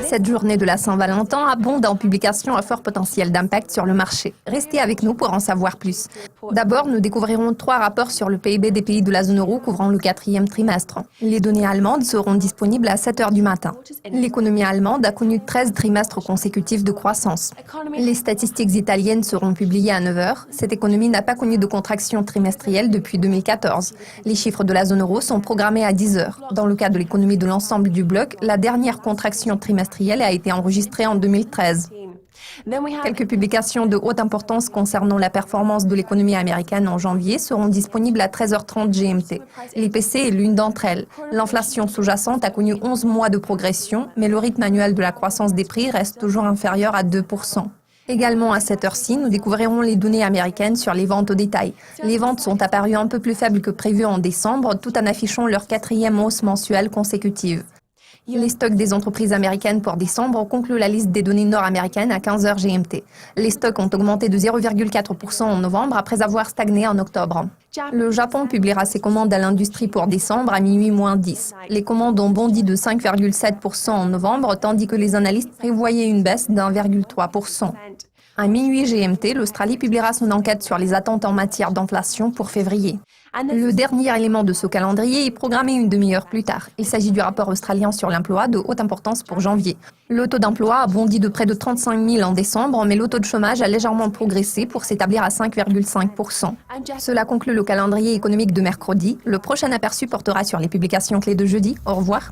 Cette journée de la Saint-Valentin abonde en publications à fort potentiel d'impact sur le marché. Restez avec nous pour en savoir plus. D'abord, nous découvrirons 3 rapports sur le PIB des pays de la zone euro couvrant le 4e trimestre. Les données allemandes seront disponibles à 7 heures du matin. L'économie allemande a connu 13 trimestres consécutifs de croissance. Les statistiques italiennes seront publiées à 9 heures. Cette économie n'a pas connu de contraction trimestrielle depuis 2014. Les chiffres de la zone euro sont programmés à 10 heures. Dans le cas de l'économie de l'ensemble du bloc, la dernière contraction trimestrielle a été enregistrée en 2013. Quelques publications de haute importance concernant la performance de l'économie américaine en janvier seront disponibles à 13h30 GMT. L'IPC est l'une d'entre elles. L'inflation sous-jacente a connu 11 mois de progression, mais le rythme annuel de la croissance des prix reste toujours inférieur à 2%. Également à cette heure-ci, nous découvrirons les données américaines sur les ventes au détail. Les ventes sont apparues un peu plus faibles que prévu en décembre, tout en affichant leur 4e hausse mensuelle consécutive. Les stocks des entreprises américaines pour décembre concluent la liste des données nord-américaines à 15 heures GMT. Les stocks ont augmenté de 0,4% en novembre après avoir stagné en octobre. Le Japon publiera ses commandes à l'industrie pour décembre à minuit moins 10. Les commandes ont bondi de 5,7% en novembre, tandis que les analystes prévoyaient une baisse d'1,3%. À minuit GMT, l'Australie publiera son enquête sur les attentes en matière d'inflation pour février. Le dernier élément de ce calendrier est programmé une demi-heure plus tard. Il s'agit du rapport australien sur l'emploi de haute importance pour janvier. Le taux d'emploi a bondi de près de 35 000 en décembre, mais le taux de chômage a légèrement progressé pour s'établir à 5,5%. Cela conclut le calendrier économique de mercredi. Le prochain aperçu portera sur les publications clés de jeudi. Au revoir.